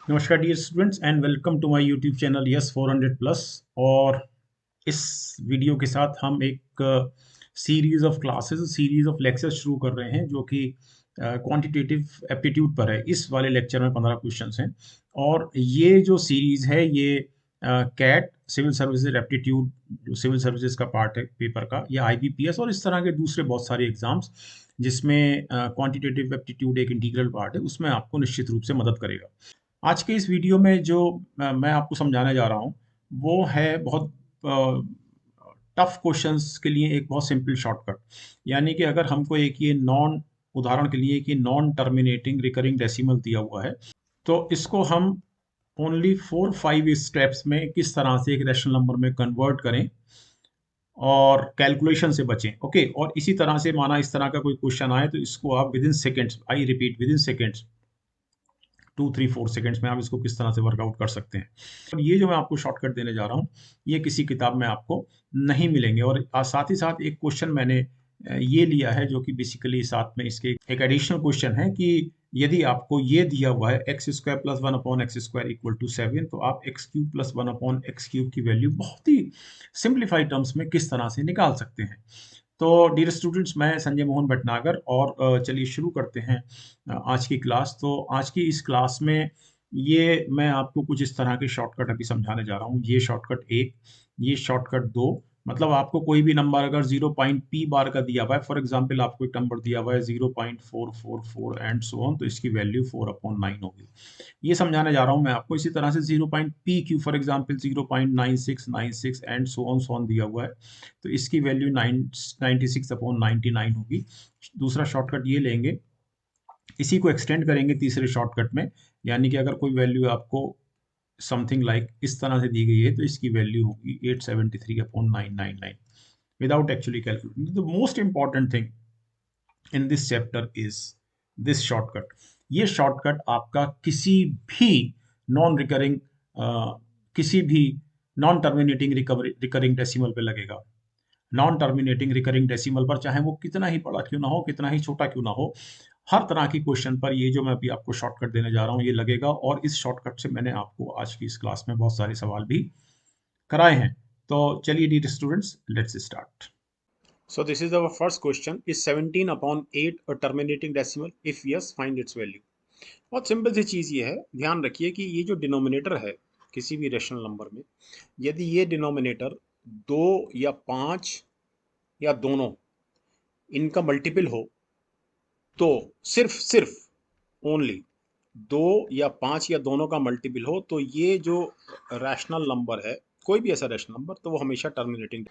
नमस्कार dear students and welcome to my YouTube channel yes 400 plus. और इस video के साथ हम एक series of classes series of lectures शुरू कर रहे हैं जो कि क्वांटिटेटिव एप्टीट्यूड पर है। इस वाले लेक्चर में 15 क्वेश्चंस हैं और ये जो सीरीज है ये कैट सिविल सर्विसेज एप्टीट्यूड जो सिविल सर्विसेज का पार्ट है पेपर का, या आईबीपीएस और इस तरह के दूसरे बहुत सारे एग्जाम्स जिसमें क्वांटिटेटिव एप्टीट्यूड एक इंटीग्रल पार्ट है, उसमें आपको निश्चित रूप से मदद करेगा। आज के इस वीडियो में जो मैं आपको समझाने जा रहा हूँ वो है बहुत टफ क्वेश्चंस के लिए एक बहुत सिंपल शॉर्टकट। यानी कि अगर हमको एक ये नॉन उदाहरण के लिए कि नॉन टर्मिनेटिंग रिकरिंग डेसिमल दिया हुआ है, तो इसको हम ओनली 4-5 स्टेप्स में किस तरह से एक रैशनल नंबर में कन्वर्ट करें और कैलकुलेशन से बचें। ओके, और इसी तरह से माना इस तरह का कोई क्वेश्चन आए तो इसको आप with in seconds, I repeat with in seconds, 2-3-4 seconds में आप इसको किस तरह से वर्कआउट कर सकते हैं। और ये जो मैं आपको शॉर्टकट देने जा रहा हूँ ये किसी किताब में आपको नहीं मिलेंगे। और साथ ही साथ एक क्वेश्चन मैंने ये लिया है जो कि बेसिकली साथ में इसके एक एडिशनल क्वेश्चन है कि यदि आपको ये दिया हुआ है x square plus 1/x² equal to 7, तो आप एक्स क्यूब प्लस 1/x³ की वैल्यू बहुत ही सिंप्लीफाइड टर्म्स में किस तरह से निकाल सकते हैं। तो डियर स्टूडेंट्स, मैं संजय मोहन भटनागर और चलिए शुरू करते हैं आज की क्लास। तो आज की इस क्लास में ये मैं आपको कुछ इस तरह के शॉर्टकट अभी समझाने जा रहा हूँ। ये शॉर्टकट एक, ये शॉर्टकट दो। मतलब आपको कोई भी नंबर अगर 0 पॉइंट पी बार का दिया हुआ है, फॉर एग्जांपल आपको एक नंबर दिया हुआ है 0.444 एंड सो ऑन, तो इसकी वैल्यू 4/9 होगी। ये समझाने जा रहा हूँ मैं आपको। इसी तरह से 0 point p Q, for example 0.9696 and so on दिया हुआ है, तो इसकी वैल्यू 96/99 होगी। दूसरा शॉर्टकट ये लेंगे, इसी को एक्सटेंड करेंगे तीसरे शॉर्टकट में। यानी कि अगर कोई वैल्यू आपको समथिंग लाइक इस तरह से दी गई है तो इसकी वैल्यू होगी 873/999 without actually calculating. The most important thing in this chapter is this shortcut. ये शॉर्टकट आपका किसी भी नॉन रिकरिंग किसी भी नॉन टर्मिनेटिंग रिकरिंग डेसिमल पे लगेगा। नॉन टर्मिनेटिंग रिकरिंग डेसिमल पर, चाहे वो कितना ही बड़ा क्यों ना हो, कितना ही छोटा क्यों ना हो, हर तरह की क्वेश्चन पर ये जो मैं अभी आपको शॉर्टकट देने जा रहा हूँ ये लगेगा। और इस शॉर्टकट से मैंने आपको आज की इस क्लास में बहुत सारे सवाल भी कराए हैं। तो चलिए dear students, let's start. So this is our first question. Is 17/8 a terminating decimal? If yes, find its value. बहुत सिंपल सी चीज़ ये है, ध्यान रखिए कि ये जो डिनोमिनेटर है किसी भी रेशनल नंबर में, यदि ये डिनोमिनेटर 2 या 5 या दोनों इनका मल्टीपल हो, तो सिर्फ सिर्फ ओनली 2 या 5 या दोनों का मल्टीपल हो, तो ये जो रैशनल नंबर है, कोई भी ऐसा रैशनल नंबर, तो वो हमेशा टर्मिनेटिंग।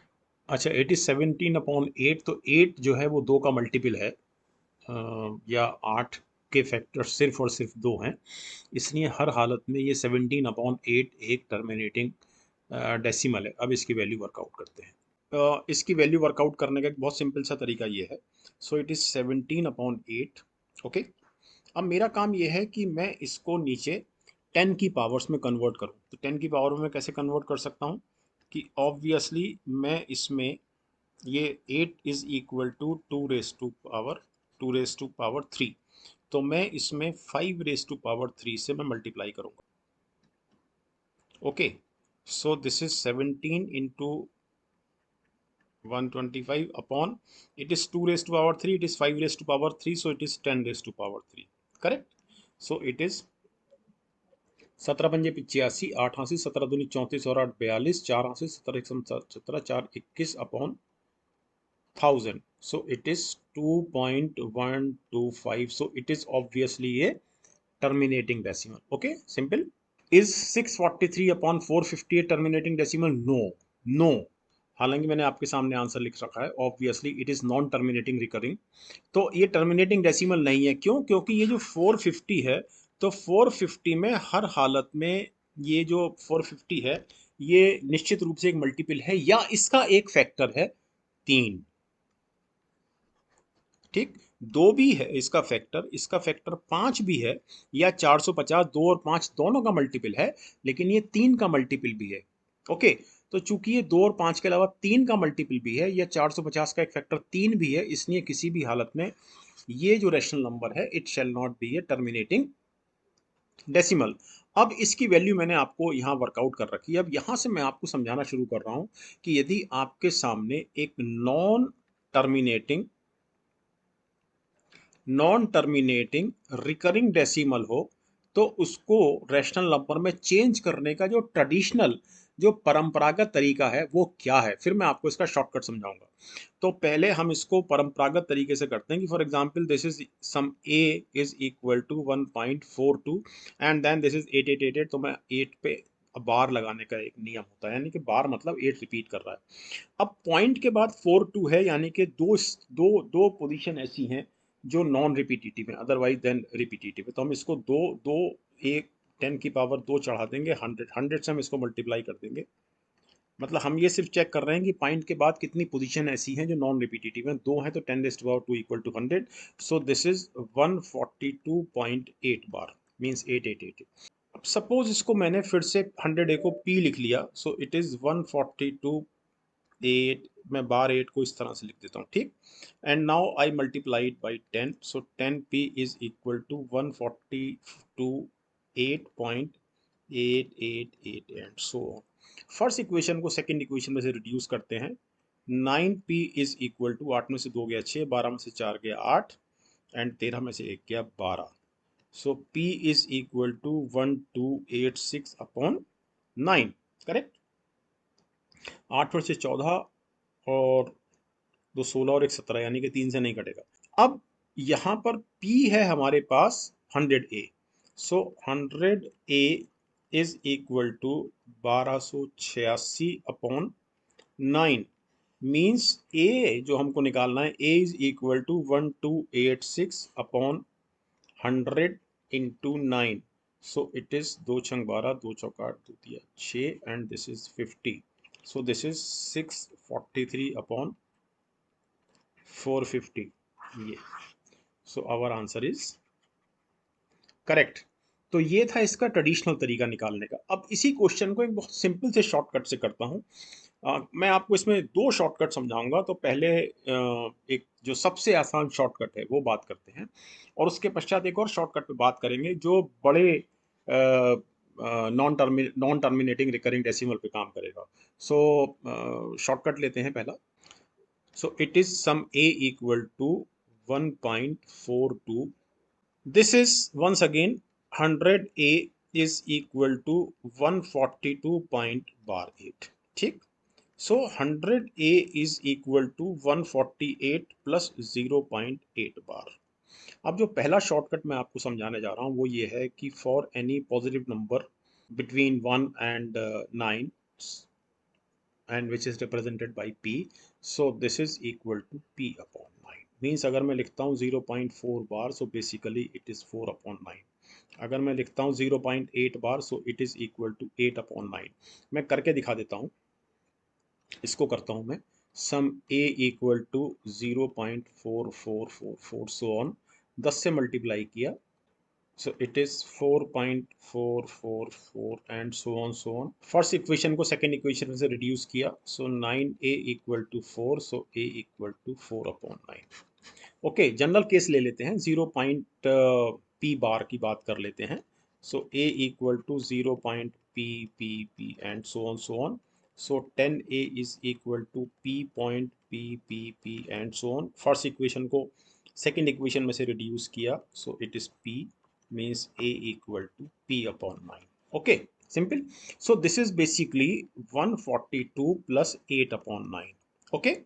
अच्छा, 17/8, तो 8 जो है वो 2 का मल्टीपल है, या 8 के फैक्टर सिर्फ और सिर्फ 2 हैं, इसलिए हर हालत में ये 17/8 एक टर्मिनेटिंग डेसिमल है। अब इसकी वैल्यू वर्कआउट करते हैं। इसकी वैल्यू वर्कआउट करने का एक बहुत सिंपल सा तरीका ये है। So it is 17/8। ओके, अब मेरा काम ये है कि मैं इसको नीचे 10 की पावर्स में कन्वर्ट करूँ। तो 10 की पावर में कैसे कन्वर्ट कर सकता हूँ कि ऑब्वियसली मैं इसमें ये 8 is equal to 2 raise to power 3, तो मैं इसमें 5 रेज टू पावर 3 से मैं मल्टीप्लाई करूँगा। Okay, so this is 17 into 125 upon, it is 2 raised to power 3, it is 5 raised to power 3, so it is 10 raised to power 3, correct? So it is 17×5 = 85, 8 × 17 = 34 और 8 = 42, 4 × 17 = 17, 4 × 21 upon 1000, so it is 2.125, so it is obviously a terminating decimal. Okay, simple. Is 643/450 a terminating decimal? No, no. हालांकि मैंने आपके सामने answer लिख रखा है, obviously it is non terminating recurring, तो ये टर्मिनेटिंग डेसिमल नहीं है। क्यों? क्योंकि ये जो 450 है, तो 450 में हर हालत में ये जो 450 है ये निश्चित रूप से एक मल्टीपल है या इसका एक फैक्टर है 3। ठीक, 2 भी है इसका फैक्टर, इसका फैक्टर 5 भी है, या 450, 2 और 5 दोनों का मल्टीपल है, लेकिन ये 3 का मल्टीपल भी है। ओके, तो चूंकि ये 2 और 5 के अलावा 3 का मल्टीपल भी है, या 450 का एक फैक्टर 3 भी है, इसलिए किसी भी हालत में ये जो रैशनल नंबर है it shall not be A terminating decimal. अब इसकी वैल्यू मैंने आपको यहाँ वर्कआउट कर रखी है। अब यहाँ से मैं आपको समझाना शुरू कर रहा हूँ कि यदि आपके सामने एक नॉन टर्मिनेटिंग रिकरिंग डेसिमल हो, तो उसको रैशनल नंबर में चेंज करने का जो ट्रेडिशनल, जो परंपरागत तरीका है वो क्या है, फिर मैं आपको इसका शॉर्टकट समझाऊंगा। तो पहले हम इसको परंपरागत तरीके से करते हैं कि for example this is sum a is equal to 1.42 and then this is 8888, तो मैं 8 पे बार लगाने का एक नियम होता है, यानी कि बार मतलब 8 रिपीट कर रहा है। अब पॉइंट के बाद 42 है, यानी कि दो दो दो पोजीशन ऐसी हैं जो नॉन रिपीटिटिव है, अदरवाइज देन रिपीटिटिव है, तो हम इसको दो दो एक 10 की पावर 2 चढ़ा देंगे, 100 से हम इसको मल्टीप्लाई कर देंगे। मतलब हम ये सिर्फ चेक कर रहे हैं कि पॉइंट के बाद कितनी पोजीशन ऐसी हैं जो नॉन रिपीटिटिव हैं। दो है तो 10⁻² equal to 100, so this is 142.8 bar, means 888। अब सपोज इसको मैंने फिर से 100 को p लिख लिया, सो इट इज 142.8, मैं बार 8 को इस तरह से लिख देता हूँ, ठीक। And now I multiply it by 10, so 10p is equal to 142.888 and so on. First equation को सेकंड इक्वेशन में से रिड्यूस करते हैं। 9p इज इक्वल टू, 8 में से 2 गया 6, 12 में से 4 गया 8 एंड 13 में से 1 गया 12, so p is equal to 1286 upon 9, correct. 8 में से 14 और 2 16 और 1 17, यानी कि 3 से नहीं कटेगा। अब यहाँ पर P है हमारे पास 100A, so 100A is equal to 1286 upon 9, means A जो हमको निकालना है, A is equal to 1286 upon 100 into 9, so it is 2 छंग 12, 2 चौका 8, 2 दिया 6 and this is 50, so this is 643 upon 450, ये, so our answer is correct. तो ये था इसका ट्रेडिशनल तरीका निकालने का। अब इसी क्वेश्चन को एक बहुत सिंपल से शॉर्टकट से करता हूँ। मैं आपको इसमें दो शॉर्टकट समझाऊंगा, तो पहले एक जो सबसे आसान शॉर्टकट है वो बात करते हैं, और उसके पश्चात एक और शॉर्टकट पे बात करेंगे जो बड़े नॉन टर्मिनेटिंग रिकरिंग डेसिमल पे काम करेगा। सो शॉर्टकट लेते हैं पहला। So it is sum a equal to 1.42. This is once again 100a is equal to 142 point bar 8. ठीक। So 100a is equal to 148 plus 0.8 bar. अब जो पहला शॉर्टकट मैं आपको समझाने जा रहा हूँ वो ये है कि for any positive number between 1 and 9 and which is represented by p, so this is equal to p upon 9, means अगर मैं लिखता हूँ 0.4 बार, so basically it is 4 upon 9। अगर मैं लिखता हूँ 0.8 बार, so it is equal to 8 upon 9। मैं करके दिखा देता हूँ, इसको करता हूँ मैं, sum a equal to 0.4444 so on, 10 से मल्टीप्लाई किया, so it is 4.444 and so on। First equation को सेकंड इक्वेशन से रिड्यूस किया, so 9a equal to 4, so a equal to 4 upon 9। Okay, general case ले लेते हैं, 0. p बार की बात कर लेते हैं, so a equal to 0.p and so on। so 10a is equal to p and so on। First equation को second equation में से रिड्यूस किया, so it is p means a equal to p upon 9। okay, simple। so this is basically 142 plus 8 upon 9। okay,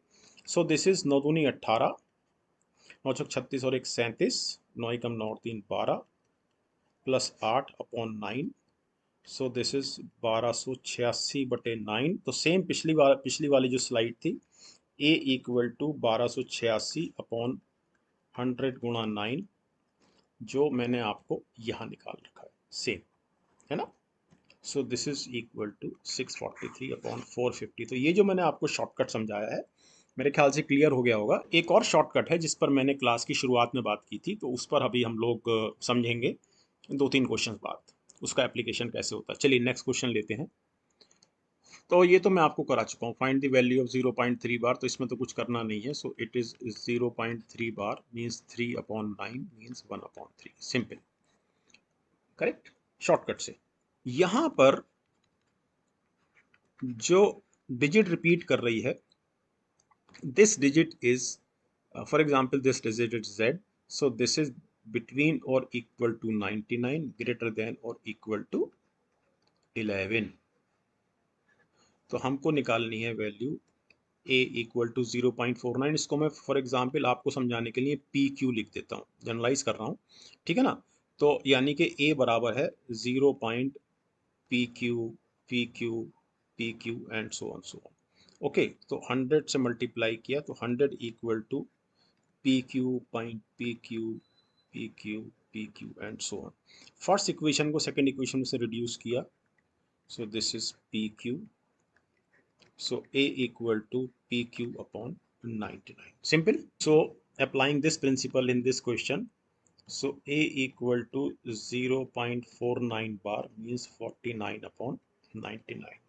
so this is 9 दूनी 18, 9 छक 36 और 1 37, 9 एकम 9 और 3 12 plus 8 upon 9, so this is 1286 बटे 9। तो सेम पिछली वाली जो स्लाइड थी, a इक्वल टू 1286 अपॉन 100 गुणा 9, जो मैंने आपको यहाँ निकाल रखा है, सेम है ना। So this is equal to 643 upon 450। तो ये जो मैंने आपको शॉर्टकट समझाया है, मेरे ख्याल से क्लियर हो गया होगा। एक और शॉर्टकट है जिस पर मैंने क्लास की शुरुआत में बात की थी, तो उस पर अभी हम लोग समझेंगे 2-3 क्वेश्चन बाद उसका एप्लीकेशन कैसे होता है। चलिए नेक्स्ट क्वेश्चन लेते हैं। तो ये तो मैं आपको करा चुका हूँ, फाइंड द वैल्यू ऑफ 0.3 बार, तो इसमें तो कुछ करना नहीं है। सो it is 0.3 bar means 3 upon 9 means 1 upon 3, simple, correct, shortcut से। यहां पर जो डिजिट रिपीट कर रही है, this digit is, for example, this digit is z, so this is between or equal to 99, greater than or equal to 11. तो हमको निकालनी है वैल्यू a इक्वल टू 0.49। इसको मैं फॉर एग्जांपल आपको समझाने के लिए पी क्यू लिख देता हूँ, जनरलाइज कर रहा हूँ, ठीक है ना। तो यानी कि a बराबर है 0. P q p q p q and so on so on. Okay, तो 100 से मल्टीप्लाई किया तो 100 equal to p q point p q p q p q and so on. First equation को सेकंड इक्वेशन से reduce किया, so this is p q, so a equal to pq upon 99, simple. So applying this principle in this question, so a equal to 0.49 bar means 49 upon 99,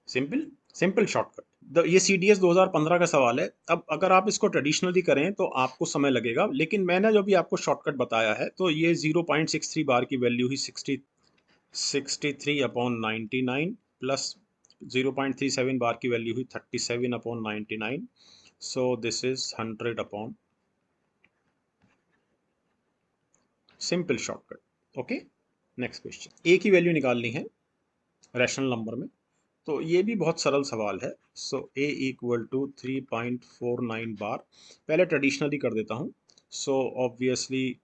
simple simple shortcut. ये CDS 2015 का सवाल है। अब अगर आप इसको traditionally करें तो आपको समय लगेगा, लेकिन मैंने जो भी आपको शॉर्टकट बताया है, तो ये 0.63 बार की वैल्यू ही 63 अपॉन 99 प्लस 0.37 बार की वैल्यू हुई 37 upon 99, so this is 100 upon, simple shortcut. Okay, next question, A की वैल्यू निकालनी है रैशनल नंबर में, तो ये भी बहुत सरल सवाल है। सो ए इक्वल टू 3.49 बार, पहले ट्रेडिशनली कर देता हूँ। So obviously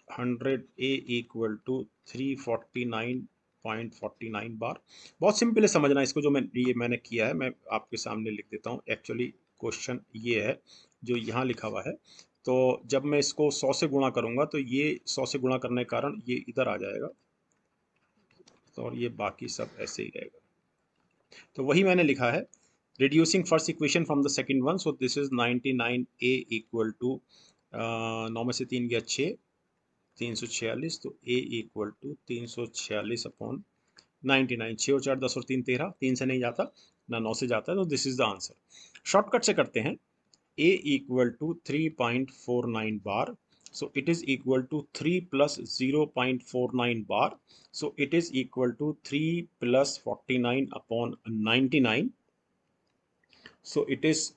100 a equal to 349.49 bar. बहुत सिंपल है समझना इसको, जो मैंने किया है मैं आपके सामने लिख देता हूँ। एक्चुअली क्वेश्चन ये है जो यहाँ लिखा हुआ है, तो जब मैं इसको 100 से गुणा करूँगा तो ये 100 से गुणा करने के कारण ये इधर आ जाएगा, तो और ये बाकी सब ऐसे ही रहेगा। तो वही मैंने लिखा है, reducing first equation from the second one, so this is 99 a equal to 9 में से 3 गया 6, 346, तो ए इक्वल टू 346 अपॉन 99, 6 और 4 10 और 3 13, 3 से नहीं जाता ना 9 से जाता है, तो this is the answer. Shortcut से करते हैं, A equal to 3.49 bar, so it is equal to 3 plus 0.49 bar, so it is equal to 3 plus 49 upon 99, so it is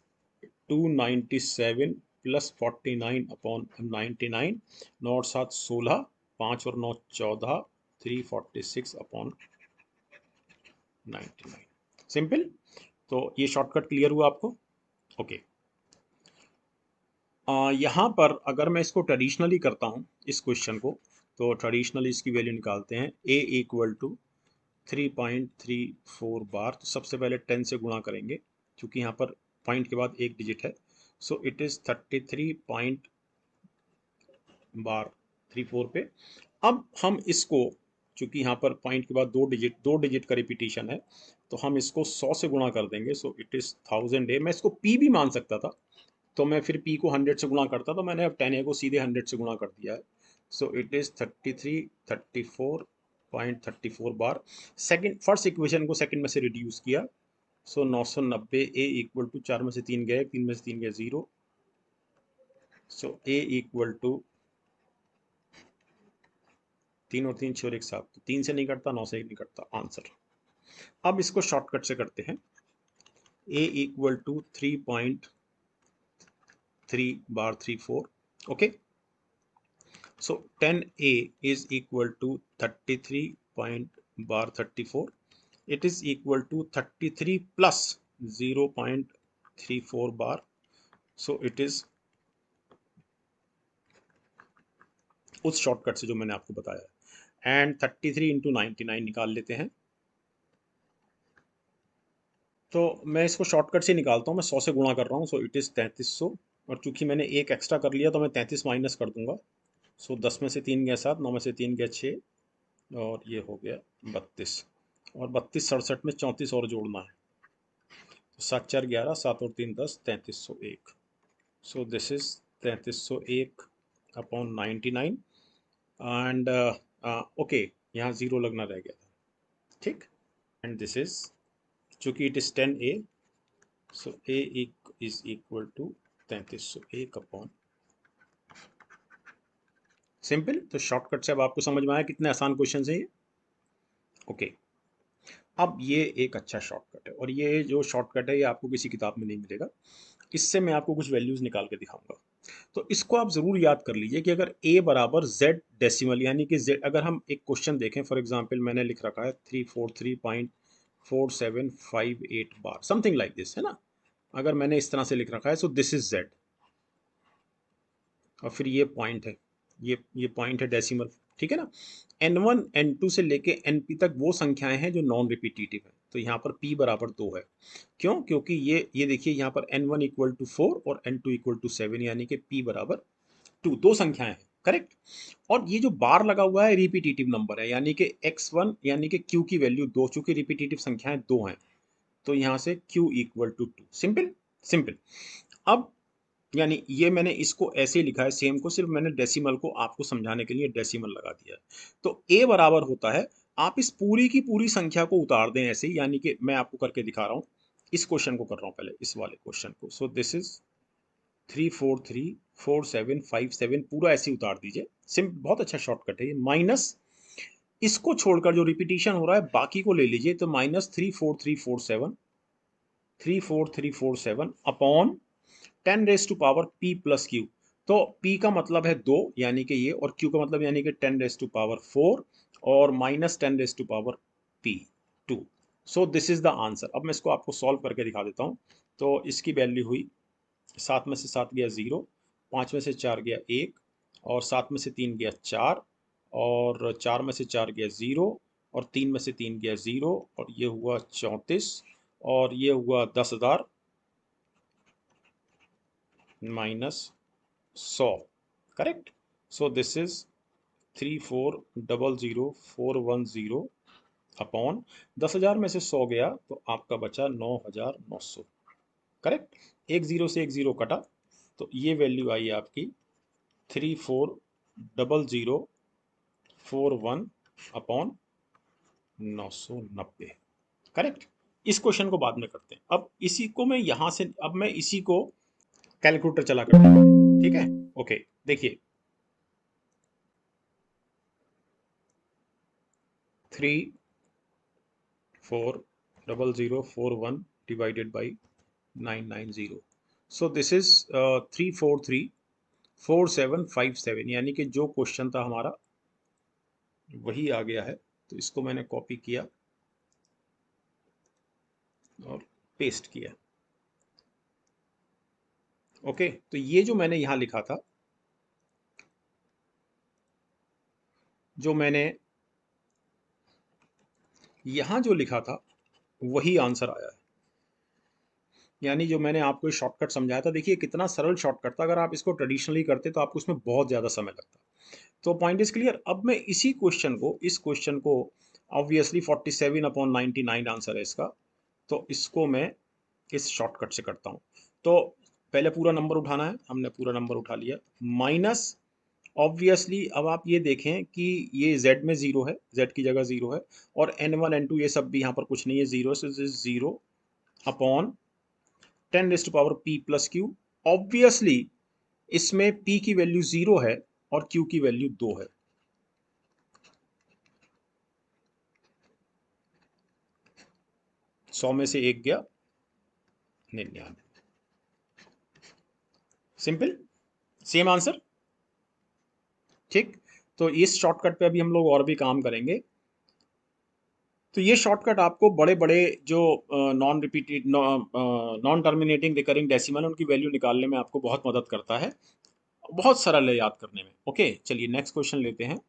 297 plus 49 upon 99, 9 और 7 16, 5 और 9 14, 346 अपॉन 99, सिंपल। तो ये शॉर्टकट क्लियर हुआ आपको? Okay, यहाँ पर अगर मैं इसको ट्रेडिशनली करता हूँ इस क्वेश्चन को, तो ट्रेडिशनली इसकी वैल्यू निकालते हैं, a इक्वल टू 3.34 बार, तो सबसे पहले 10 से गुणा करेंगे क्योंकि यहाँ पर पॉइंट के बाद एक डिजिट है, सो इट इज 33 पॉइंट बार 34 पे। अब हम इसको, चूंकि यहाँ पर पॉइंट के बाद दो डिजिट का रिपीटिशन है, तो हम इसको 100 से गुणा कर देंगे, सो इट इज 1000 ए। मैं इसको p भी मान सकता था, तो मैं फिर p को 100 से गुणा करता, तो मैंने अब 10a को सीधे 100 से गुणा कर दिया है, सो it is 34 bar. Second first equation को सेकंड में से रिड्यूस किया, सो 990 ए इक्वल टू 4 में से 3 गए, 3 में से 3 गए 0, सो ए इक्वल टू 3 और 3 6 और 1 7, तो 3 से नहीं कटता, 9 से नहीं कटता, आंसर। अब इसको शॉर्टकट से करते हैं, a equal to 3.3 bar 34, okay, so 10a is equal to 33 point bar 34, it is equal to 33 plus 0.34 bar, so it is उस शॉर्टकट से जो मैंने आपको बताया, एंड 33 इंटू 99 निकाल लेते हैं। तो मैं इसको शॉर्टकट से निकालता हूँ, मैं 100 से गुणा कर रहा हूँ, सो इट इज़ 3300, और चूंकि मैंने एक एक्स्ट्रा कर लिया तो मैं 33 माइनस कर दूंगा, सो 10 में से 3 गया 7, 9 में से 3 गया 6, और ये हो गया 32, और 32 67 में 34 और जोड़ना है, तो 7 4 11, 7 और 3 10, 3301, so this is 3301 upon 99, and okay, यहाँ जीरो लगना रह गया था, ठीक, एंड दिस इज, चूंकि it is 10a, so a is equal to 3301 upon simple. तो शॉर्टकट से अब आपको समझ में आया कितने आसान क्वेश्चन है ये। ओके, अब ये एक अच्छा शॉर्टकट है, और ये जो शॉर्टकट है ये आपको किसी किताब में नहीं मिलेगा। इससे मैं आपको कुछ वैल्यूज निकाल के दिखाऊंगा। तो इसको आप जरूर याद कर लीजिए कि अगर a बराबर z डेसिमल, यानी कि z, अगर हम एक क्वेश्चन देखें, फॉर एग्जांपल मैंने लिख रखा है 343.4758 बार, समथिंग लाइक दिस, है ना। अगर मैंने इस तरह से लिख रखा है, सो दिस इज z, और फिर ये पॉइंट है, ये पॉइंट है डेसिमल, ठीक है ना। n1 n2 से लेके np तक वो संख्याएं हैं जो नॉन रिपीटेटिव है, तो यहाँ पर p बराबर 2 है। क्यों? क्योंकि ये देखिए यहाँ पर n1 इक्वल टू 4 और n2 इक्वल टू 7, यानी कि p बराबर 2, दो संख्याएं हैं, करेक्ट। और ये जो बार लगा हुआ है रिपीटेटिव नंबर है, यानी कि x1 यानी कि q की वैल्यू 2, चूंकि रिपीटेटिव संख्याएं 2 हैं, तो यहाँ से q equal to 2। Simple simple. अब यानी ये मैंने इसको ऐसे लिखा है सेम को, सिर्फ मैंने डेसिमल को आपको समझाने के लिए डेसिमल लगा दिया है। तो a बराबर होता है, आप इस पूरी की पूरी संख्या को उतार दें ऐसे ही, यानी कि मैं आपको करके दिखा रहा हूँ, इस क्वेश्चन को कर रहा हूँ पहले, इस वाले क्वेश्चन को। सो दिस इज 3434757, पूरा ऐसे ही उतार दीजिए। सिंपल, बहुत अच्छा शॉर्टकट है ये। माइनस इसको छोड़कर जो रिपीटिशन हो रहा है बाकी को ले लीजिए, तो -34347 upon 10 raise to power p plus q. तो p का मतलब है 2, यानी कि ये, और q का मतलब यानी कि 10 रेज टू पावर 4, और -10 raise to power p 2। So this is the answer. अब मैं इसको आपको सॉल्व करके दिखा देता हूँ। तो इसकी वैल्यू हुई, 7 में से 7 गया 0, 5 में से 4 गया 1, और 7 में से 3 गया 4, और 4 में से 4 गया 0, और 3 में से 3 गया 0, और ये हुआ 34, और ये हुआ 10,000 -100, correct. So this is 3400410 upon 10,000 में से 100 गया तो आपका बचा 9,900, करेक्ट। एक जीरो से एक जीरो कटा, तो ये वैल्यू आई आपकी 3400410 अपॉन 990, करेक्ट। इस क्वेश्चन को बाद में करते हैं। अब इसी को मैं यहां से, अब मैं इसी को कैलकुलेटर चला कर, ठीक है। ओके, देखिए 3400410 divided by 990, so this is 3434757, यानी कि जो क्वेश्चन था हमारा वही आ गया है। तो इसको मैंने कॉपी किया और पेस्ट किया। ओके, तो ये जो मैंने यहां लिखा था, जो मैंने यहां जो लिखा था, वही आंसर आया है। यानी जो मैंने आपको शॉर्टकट समझाया था, देखिए कितना सरल शॉर्टकट था। अगर आप इसको ट्रेडिशनली करते तो आपको इसमें बहुत ज़्यादा समय लगता। तो पॉइंट इज क्लियर। अब मैं इसी क्वेश्चन को, इस क्वेश्चन को, ऑब्वियसली 47/99 आंसर है इसका, तो इसको मैं इस शॉर्टकट से करता हूँ। तो पहले पूरा नंबर उठाना है, हमने पूरा नंबर उठा लिया, माइनस ऑब्वियसली अब आप ये देखें कि ये z में 0 है, z की जगह 0 है, और n1 n2 ये सब भी यहाँ पर कुछ नहीं है, 0 से 0 upon 10 raise to power p plus q. Obviously इसमें p की वैल्यू 0 है और q की वैल्यू 2 है। सौ में से एक गया 99। सिंपल, सेम आंसर, ठीक। तो इस शॉर्टकट पे अभी हम लोग और भी काम करेंगे। तो ये शॉर्टकट आपको बड़े बड़े जो नॉन टर्मिनेटिंग रिकरिंग डेसिमल उनकी वैल्यू निकालने में आपको बहुत मदद करता है। बहुत सरल है याद करने में। ओके, चलिए नेक्स्ट क्वेश्चन लेते हैं।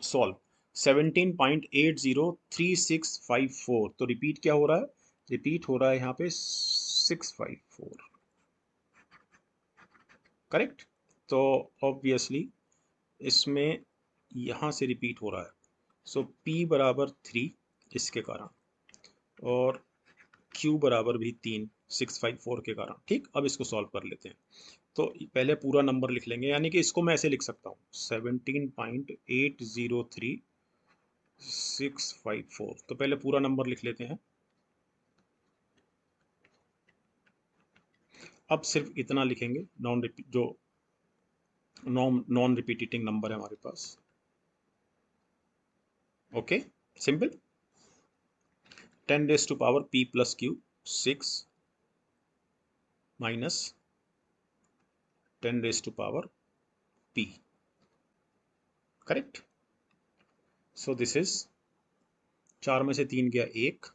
सॉल्व 17.803654। तो रिपीट क्या हो रहा है? रिपीट हो रहा है यहाँ पे 654, करेक्ट। तो ऑब्वियसली इसमें यहाँ से रिपीट हो रहा है, सो p बराबर 3 इसके कारण, और q बराबर भी 3 654 के कारण, ठीक। अब इसको सॉल्व कर लेते हैं। तो पहले पूरा नंबर लिख लेंगे, यानी कि इसको मैं ऐसे लिख सकता हूँ 17.803654। तो पहले पूरा नंबर लिख लेते हैं। अब सिर्फ इतना लिखेंगे, नॉन रिपीट जो नॉन रिपीटिंग नंबर है हमारे पास। Okay, simple. 10 raise to power p plus Q 6 minus 10 raise to power p, correct. So this is 4 में से 3 गया 1,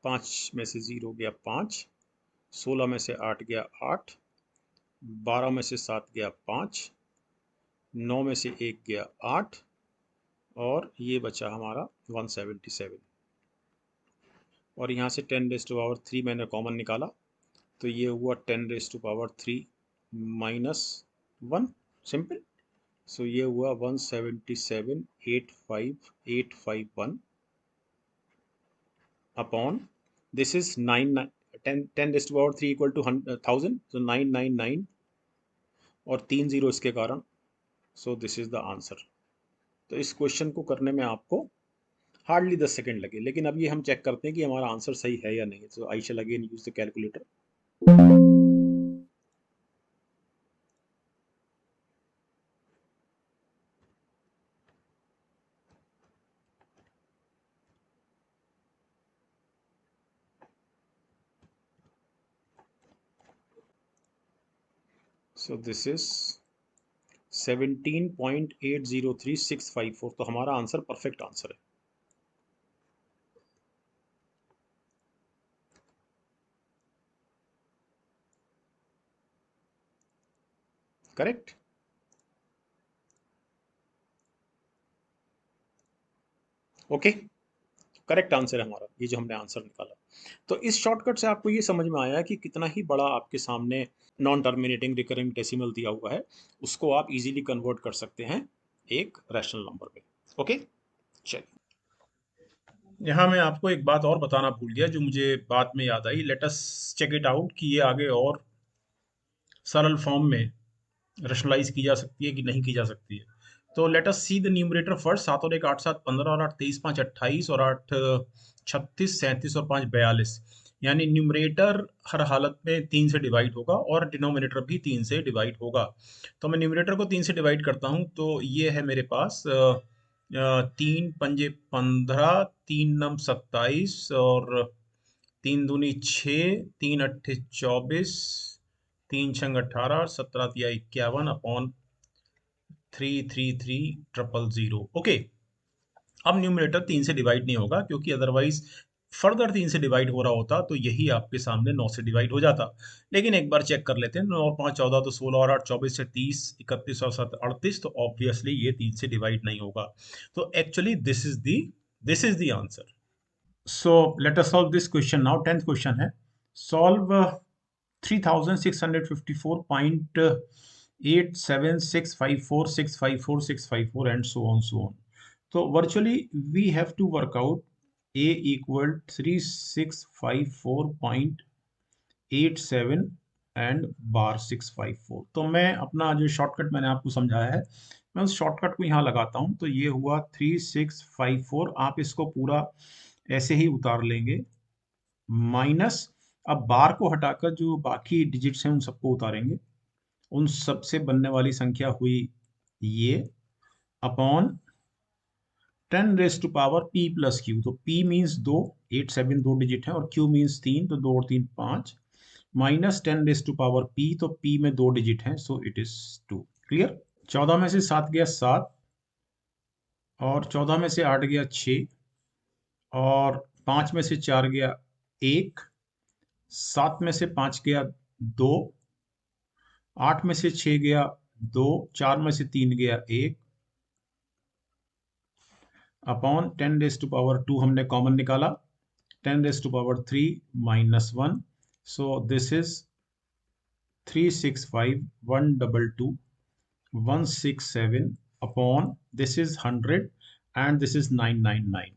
5 में से 0 गया 5, 16 में से 8 गया 8, 12 में से 7 गया 5, 9 में से 1 गया 8, और ये बचा हमारा 177। और यहाँ से 10 रेज टू पावर 3 मैंने कॉमन निकाला, तो ये हुआ 10 raise to power 3 minus 1, simple. So ये हुआ 177,85851 upon this is 10 raise to power 3 equal to 1000, so 999 और 3 जीरो इसके कारण, so this is the answer. तो इस क्वेश्चन को करने में आपको हार्डली 10 सेकेंड लगे, लेकिन अब ये हम चेक करते हैं कि हमारा आंसर सही है या नहीं। So I shall again use the calculator. So this is 17.803654, तो हमारा आंसर परफेक्ट आंसर है, करेक्ट। ओके, करेक्ट आंसर है हमारा ये जो हमने आंसर निकाला। तो इस शॉर्टकट से आपको ये समझ में आया कि कितना ही बड़ा आपके सामने नॉन टर्मिनेटिंग रिकरिंग डेसिमल दिया हुआ है, उसको आप इजीली कन्वर्ट कर सकते हैं एक रैशनल नंबर में। ओके, चलिए। यहाँ मैं आपको एक बात और बताना भूल गया जो मुझे बाद में याद आई। Let us check it out कि ये आगे और सरल फॉर्म में रैशनलाइज की जा सकती है कि नहीं की जा सकती है। तो let us see the numerator first. 7 और 1 8 7 15 और 8 23 5 28 और 8 36 37 और 5 42। यानी न्यूमरेटर हर हालत में 3 से डिवाइड होगा और डिनोमिनेटर भी 3 से डिवाइड होगा। तो मैं न्यूमरेटर को 3 से डिवाइड करता हूँ, तो ये है मेरे पास 3 पंजे 15, 3 नम 27 और 3 दूनी 6, 3 अट्ठे 24, 3 छंग 18 और 17 तिया 51 अपॉन 333,000। ओके, अब न्यूमरेटर 3 से डिवाइड नहीं होगा, क्योंकि अदरवाइज फर्दर 3 से डिवाइड हो रहा होता तो यही आपके सामने 9 से डिवाइड हो जाता। लेकिन एक बार चेक कर लेते हैं। 9 और 5 14, तो 16 और 8 24 से 30, 31 और 7 38, तो ऑब्वियसली ये 3 से डिवाइड नहीं होगा। तो actually this is the answer. So let us solve this question now. 10th question है, solve 3654.87654654654 and so on so on. So virtually we have to work out a equal 3654.87 and बार 654। तो मैं अपना जो shortcut मैंने आपको समझाया है, मैं उस शॉर्टकट को यहाँ लगाता हूँ। तो ये हुआ 3654। आप इसको पूरा ऐसे ही उतार लेंगे, माइनस, अब बार को हटाकर जो बाकी डिजिट्स हैं उन सबको उतारेंगे, उन सब से बनने वाली संख्या हुई ये, upon 10 raise to power p plus q. तो p मीन्स 2, 8 7 दो डिजिट है, और q मीन्स 3, तो 2 और 3 5, minus 10 raise to power p, तो p में 2 डिजिट है, सो इट इज 2। क्लियर। 14 में से 7 गया 7, और 14 में से 8 गया 6, और 5 में से 4 गया 1, 7 में से 5 गया 2, 8 में से 6 गया 2, 4 में से 3 गया 1, अपॉन 10 रेज टू पावर 2 हमने कॉमन निकाला, 10 raise to power 3 minus 1, so this is 365,122,167 upon this is 100 and this is 999।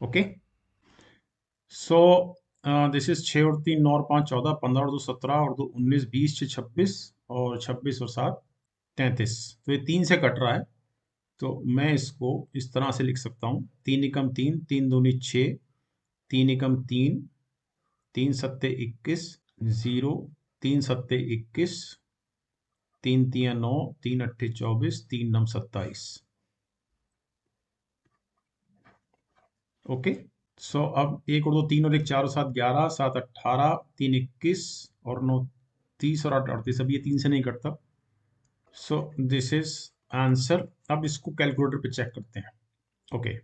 Okay, so this is 6 और 3 9 और 5 14, 15 और 2 17 और 2 19, 20 6 26 और 26 और 7 33। तो ये 3 से कट रहा है, तो मैं इसको इस तरह से लिख सकता हूँ। 3 एकम 3, 3 दूनी 6, 3 एकम 3, 3 सत्ते 21, 0, 3 सत्ते 21, 3 3 9, 3 8 24, 3 9 27। ओके। सो अब एक और दो, तीन और एक, चार और सात 11, 7 18, 3 21 और 9 30 और 8 38। अब ये 3 से नहीं कटता। सो दिस इज आंसर। अब इसको कैलकुलेटर पे चेक करते हैं। Okay.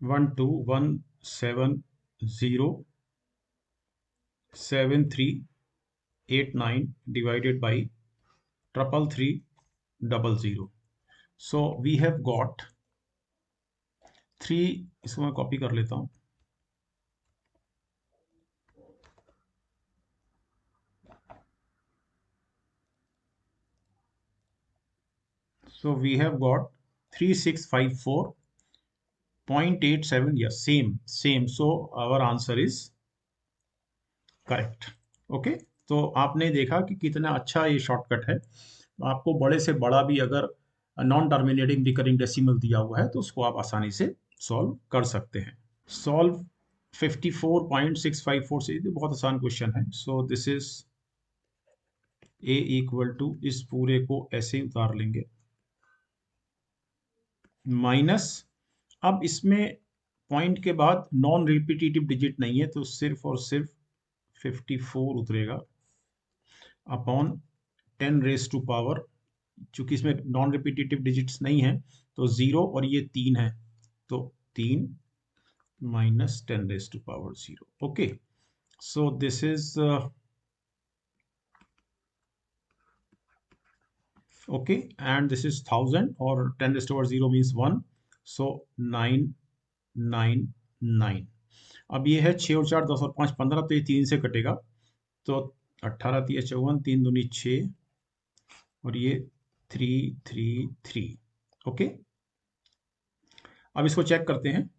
121707389 divided by 33300। So we have got 3। इसको मैं कॉपी कर लेता हूं। So we have got 3654.87। yes, same, so our answer is correct. Okay. तो आपने देखा कि कितना अच्छा ये शॉर्टकट है। आपको बड़े से बड़ा भी अगर नॉन टर्मिनेटिंग रिकरिंग डेसिमल दिया हुआ है तो उसको आप आसानी से सॉल्व कर सकते हैं। सॉल्व 54.654 से, ये बहुत आसान क्वेश्चन है। So this is a equal to, इस पूरे को ऐसे ही उतार लेंगे, माइनस। अब इसमें पॉइंट के बाद नॉन रिपीटेटिव डिजिट नहीं है तो सिर्फ और सिर्फ 54 उतरेगा अपॉन 10 रेज टू पावर, चूंकि इसमें नॉन रिपीटेटिव डिजिट्स नहीं है तो 0 और ये 3 है तो 3 minus 10 raise to power 0। Okay. So this is okay and this is 1000 और 10 raise to power 0 means 1। So 999। अब ये है 6 और 4 10 और 5 15, तो ये 3 से कटेगा तो 18 3 54, 3 दूनी 6 और ये 333। ओके। अब इसको चेक करते हैं।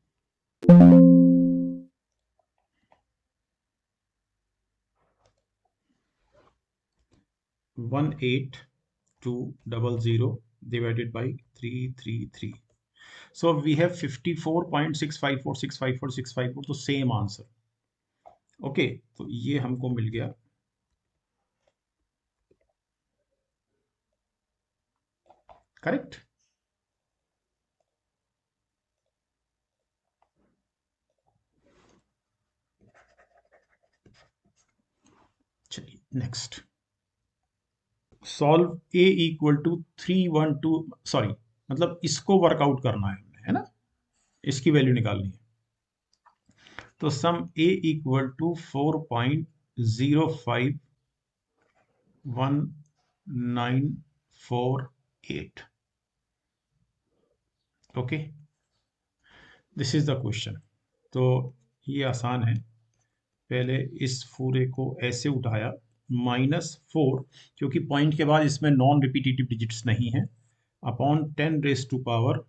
18200 divided by 333। So we have 54.654654 तो सेम आंसर। ओके। तो ये हमको मिल गया। करेक्ट। चलिए next. Solve a equal to 312, sorry मतलब इसको वर्कआउट करना है हमें, है ना, इसकी वैल्यू निकालनी है। तो sum A equal to 4.051948। Okay. This is the question. तो ये आसान है। पहले इस पूरे को ऐसे उठाया, -4, क्योंकि पॉइंट के बाद इसमें नॉन रिपीटेटिव डिजिट्स नहीं है, upon 10 raise to power,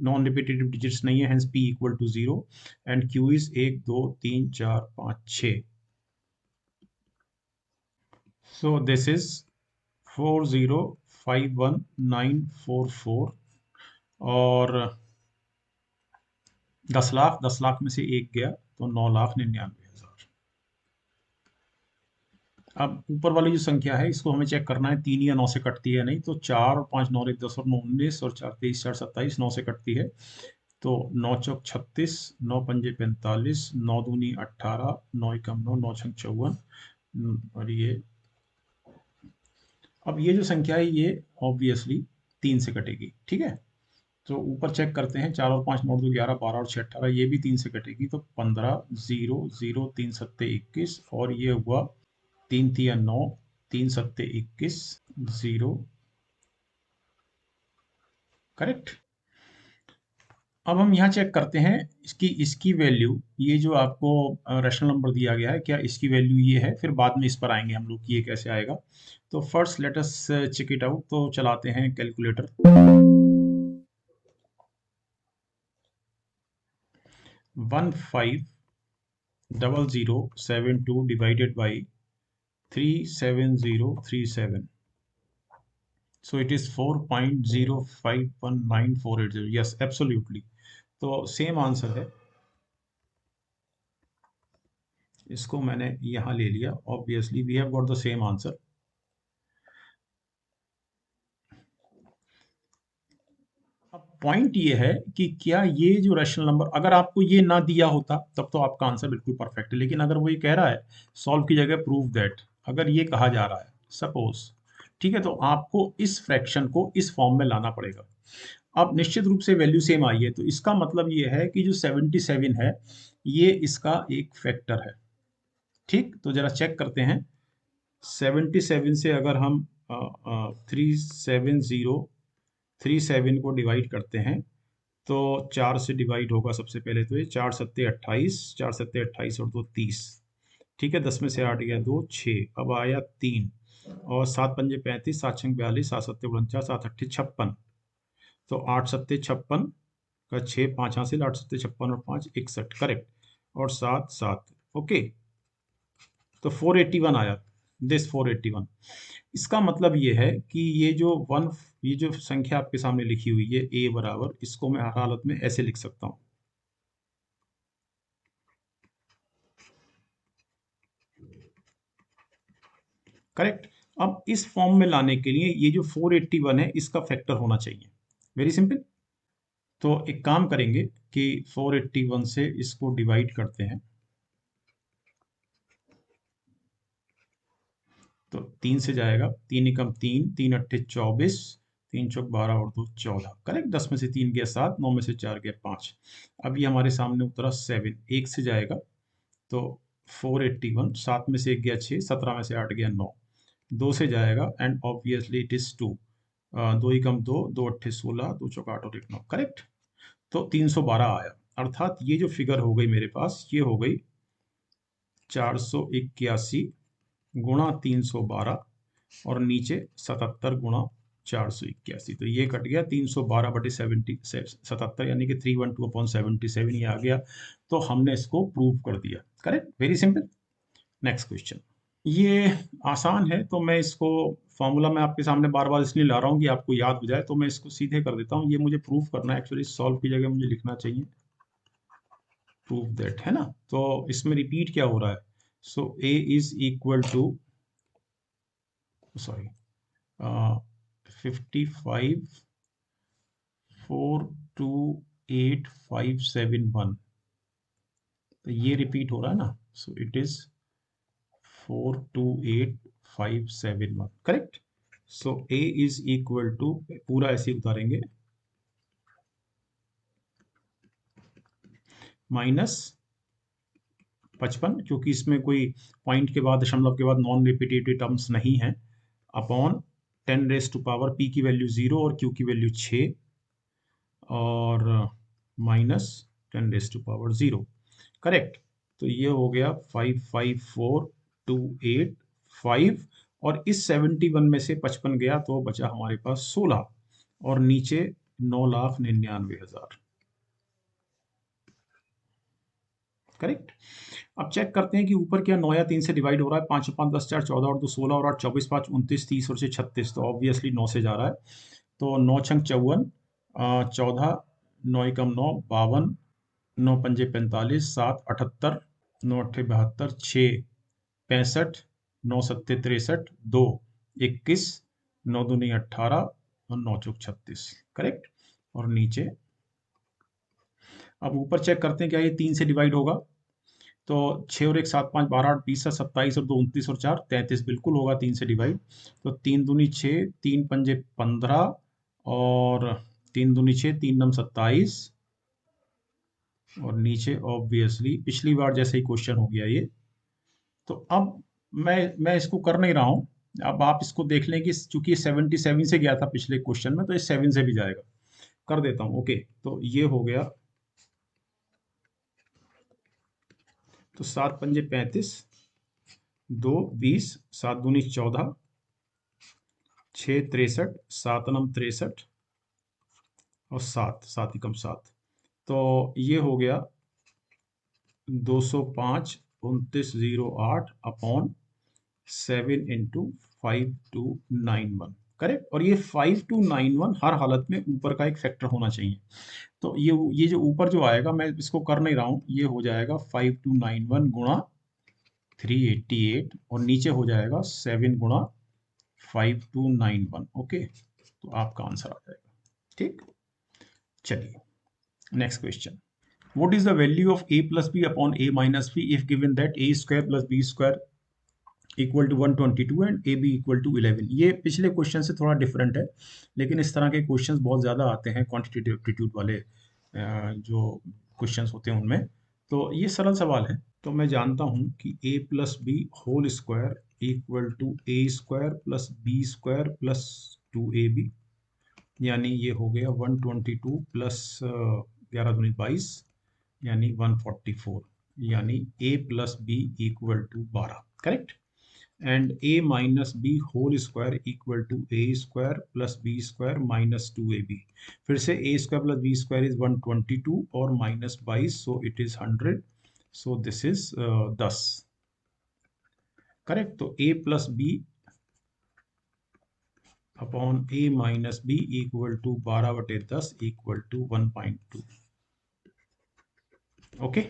non repetitive digits नहीं है, हेंस p इक्वल टू 0 एंड q is 1 2 3 4 5 6। So this is 4051944 और 10 लाख, 10 लाख में से एक गया तो 9,99,000। अब ऊपर वाली जो संख्या है इसको हमें चेक करना है 3 या 9 से कटती है नहीं, तो 4 और 5 9 1 10 और 9 19 और 4 23 4 27 9 से कटती है तो 9 चौक 36, 9 पंजे 45, 9 दूनी 18, 9 एकम 9, 9 छंग 54 और ये। अब ये जो संख्या है ये ऑब्वियसली 3 से कटेगी, ठीक है। तो ऊपर चेक करते हैं, 4 और 5 9 2 11, 12 और 6 18, ये भी 3 से कटेगी तो 15 0 0 3 सत्ते 21 और ये हुआ 3 तिया 9, 3 सत्ते 21 0। करेक्ट। अब हम यहाँ चेक करते हैं इसकी वैल्यू, ये जो आपको रैशनल नंबर दिया गया है क्या इसकी वैल्यू ये है, फिर बाद में इस पर आएंगे हम लोग कि ये कैसे आएगा। तो first let us check it out. तो चलाते हैं calculator. 150072 divided by 37037। So it is 4.051948। yes, absolutely। तो सेम आंसर है। इसको मैंने यहाँ ले लिया। Obviously we have got the same answer. अब पॉइंट ये है कि क्या ये जो रैशनल नंबर, अगर आपको ये ना दिया होता तब तो आपका आंसर बिल्कुल परफेक्ट है, लेकिन अगर वो ये कह रहा है सॉल्व की जगह प्रूव दैट, अगर ये कहा जा रहा है सपोज, ठीक है, तो आपको इस फ्रैक्शन को इस फॉर्म में लाना पड़ेगा। अब निश्चित रूप से वैल्यू सेम आई है, तो इसका मतलब ये है कि जो 77 है ये इसका एक फैक्टर है। ठीक, तो जरा चेक करते हैं। 77 से अगर हम 370 को डिवाइड करते हैं तो 4 से डिवाइड होगा सबसे पहले, तो ये 4 सत्ते 28, 4 सत्ते 28 और 2 30। ठीक है, 10 में से 8 गया 2 6, अब आया 3 और 7 पंजे 35, 7 छंग 42, 7 सत्ते 49, 7 अट्ठे 56। तो 8 सत्ते 56 का 6 5 हासिल, 8 सत्ते 56 और 5 61, करेक्ट। और 7 7, ओके। तो 481 आया, दिस 481। इसका मतलब ये है कि ये जो संख्या आपके सामने लिखी हुई है a बराबर, इसको मैं हर हालत में ऐसे लिख सकता हूं, करेक्ट। अब इस फॉर्म में लाने के लिए ये जो 481 है इसका फैक्टर होना चाहिए, वेरी सिंपल। तो एक काम करेंगे कि 481 से इसको डिवाइड करते हैं, तो 3 से जाएगा, 3 एकम 3, 3 अट्ठे 24, 3 चौक 12 और 2 14, करेक्ट। 10 में से 3 गया 7, 9 में से 4 गया 5। अब ये हमारे सामने उतरा 7, 1 से जाएगा तो 481, 7 में से 1 गया 6, 17 में से 8 गया 9, 2 से जाएगा एंड ऑब्वियसली इट इज 2, 2 एकम 2, 2 अट्ठे 16, 2 चौक 8 और 1 9, करेक्ट। तो 312 आया, अर्थात ये जो फिगर हो गई मेरे पास, ये हो गई 481 गुणा 312 और नीचे 77 गुणा 481, तो ये कट गया 312 बटे 77, यानी कि 312/77 ये आ गया। तो हमने इसको प्रूव कर दिया, correct, very simple. Next question, ये आसान है, तो मैं इसको फॉर्मूला में आपके सामने बार बार इसलिए ला रहा हूँ कि आपको याद हो जाए, तो मैं इसको सीधे कर देता हूँ। ये मुझे प्रूव करना है, एक्चुअली सॉल्व की जगह मुझे लिखना चाहिए प्रूव दैट, है ना। तो इसमें रिपीट क्या हो रहा है, so a is equal to, sorry, 55 428,571, तो ये रिपीट हो रहा है ना, so it is 428,571, correct. So a is equal to, पूरा ऐसे उतारेंगे, -55, क्योंकि इसमें कोई पॉइंट के बाद, दशमलव के बाद नॉन रिपीटेटिव टर्म्स नहीं है, अपॉन 10 पी की वैल्यू 0 और क्यू की वैल्यू 6, और -10 0, करेक्ट। तो ये हो गया 554285, और इस 71 में से 55 गया तो बचा हमारे पास 16, और नीचे 9,99,000, करेक्ट। अब चेक करते हैं कि ऊपर क्या 9 या 3 से डिवाइड हो रहा है। 5 5 10 4 14 और 2 16 और 8 24 5 29 30 और 6 36, तो ऑब्वियसली 9 से जा रहा है। तो 9 छंग 54, 14, 9 एकम 9 52, 9 पंजे 45, 7 78, 9 अट्ठे 72, 6 65, 9 सत्ते 63, 2 21, 9 दूनी 18 और 9 चौक 36, करेक्ट। और नीचे, अब ऊपर चेक करते हैं क्या ये 3 से डिवाइड होगा। तो 6 और 1 7 5 12 8 20 27 और 2 29 और 4 33, बिल्कुल होगा 3 से डिवाइड। तो 3 दूनी 6, 3 पंजे 15 और 3 दूनी 6, 3 नम 27, और नीचे ऑब्वियसली पिछली बार जैसे ही क्वेश्चन हो गया ये। तो अब मैं इसको कर नहीं रहा हूँ, अब आप इसको देख लें कि चूंकि 77 से गया था पिछले क्वेश्चन में, तो ये 7 से भी जाएगा, कर देता हूँ, ओके। तो ये हो गया, तो 7 पंजे 35, 2 20, 7 दूनी 14, 6 63, 7 नम 63 और 7 7 एकम 7, तो ये हो गया 205,2908 अपॉन 7 इंटू 5291, करेक्ट। और ये 5291 हर हालत में ऊपर का एक फैक्टर होना चाहिए। तो ये जो ऊपर जो आएगा, मैं इसको कर नहीं रहा हूं, ये हो जाएगा 5291 गुणा 388 और नीचे हो जाएगा 7 गुणा 5291। ओके, तो आपका आंसर आ जाएगा। ठीक, चलिए next question. What is the value of a plus b upon a minus b if given that a square plus b square equal to 122 and a b equal to 11? ये पिछले question से थोड़ा different है, लेकिन इस तरह के questions बहुत ज़्यादा आते हैं क्वांटिटेटिव एप्टीट्यूड वाले जो क्वेश्चंस होते हैं उनमें। तो ये सरल सवाल है। तो मैं जानता हूँ कि a plus b whole square equal to a square plus b square plus 2ab, यानी ये हो गया 122 प्लस 11 दूनी 22 यानी 144, यानी a plus b equal to 12, correct. And a minus b whole square equal to a square plus b square minus 2ab। फिर से a square plus b square is 122 और minus 22, so it is 100, so this is 10, correct. तो a plus b upon a minus b equal to 12/10 equal to 1.2। Okay,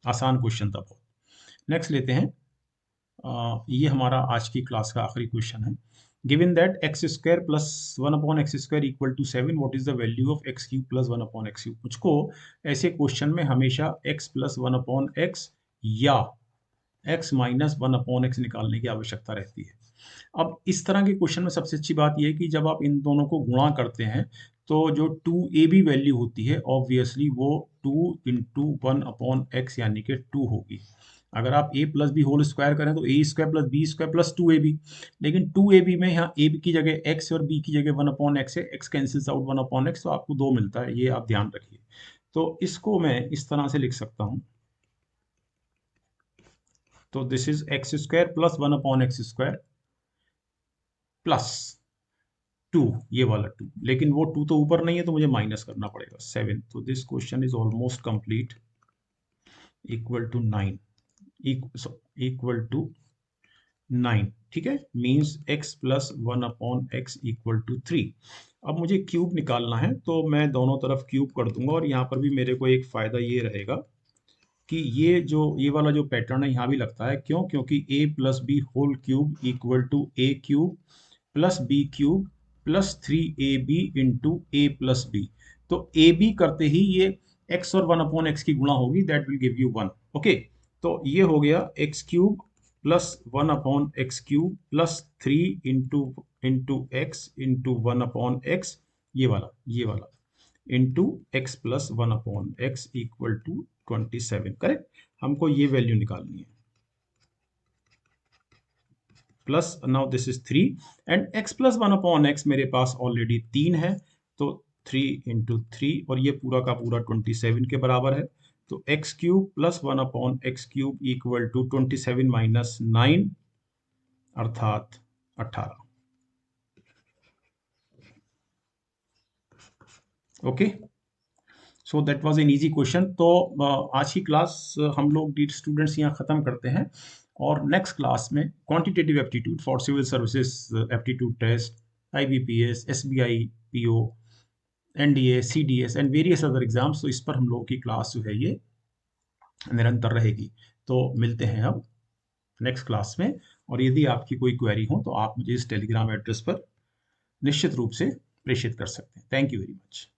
आसान question था बहुत। Next लेते हैं, ये हमारा आज की क्लास का आखिरी क्वेश्चन है। Given that x square plus 1 upon x square equal to 7, what is the value of x cube plus 1 upon x cube? मुझको ऐसे क्वेश्चन में हमेशा एक्स प्लस 1 अपॉन एक्स या एक्स माइनस 1 अपॉन एक्स निकालने की आवश्यकता रहती है। अब इस तरह के क्वेश्चन में सबसे अच्छी बात यह है कि जब आप इन दोनों को गुणा करते हैं तो जो 2ab वैल्यू होती है ऑब्वियसली वो 2 इंटू 1 अपॉन एक्स यानी कि 2 होगी। अगर आप a plus b whole square करें तो a square plus b square plus 2ab, लेकिन 2ab में यहाँ a की जगह x और b की जगह 1 अपॉन एक्स है, x cancels out 1 upon x, तो आपको 2 मिलता है, ये आप ध्यान रखिए। तो इसको मैं इस तरह से लिख सकता हूँ, तो this is x square plus 1 upon x square plus 2, ये वाला 2, लेकिन वो 2 तो ऊपर नहीं है तो मुझे माइनस करना पड़ेगा 7। तो this question is almost complete, equal to 9, equal to 9, ठीक है, means x plus 1 upon x equal to 3। अब मुझे क्यूब निकालना है तो मैं दोनों तरफ क्यूब कर दूंगा, और यहाँ पर भी मेरे को एक फ़ायदा ये रहेगा कि ये वाला जो पैटर्न है यहाँ भी लगता है, क्यों? क्योंकि a plus b whole cube equal to a cube plus b cube plus 3ab into a plus b. तो ए बी करते ही ये x और 1 अपॉन एक्स की गुणा होगी, that will give you 1। Okay, तो ये हो गया x cube plus 1 upon x cube plus 3 into x into 1 upon x, ये वाला into x plus 1 upon x equal to 27, correct. हमको ये वैल्यू निकालनी है, plus now this is 3 and x plus 1 upon x मेरे पास ऑलरेडी 3 है, तो 3 इंटू 3 और ये पूरा का पूरा 27 के बराबर है। तो x cube plus 1 upon x cube equal to 27 minus 9 अर्थात 18। Okay, so that was an easy question. तो आज की क्लास हम लोग स्टूडेंट्स यहाँ ख़त्म करते हैं, और नेक्स्ट क्लास में quantitative aptitude for civil services aptitude test, IBPS, SBI PO, NDA, CDS and various other exams, तो इस पर हम लोगों की क्लास जो है ये निरंतर रहेगी। तो मिलते हैं अब नेक्स्ट क्लास में, और यदि आपकी कोई क्वेरी हो तो आप मुझे इस टेलीग्राम एड्रेस पर निश्चित रूप से प्रेषित कर सकते हैं। Thank you very much.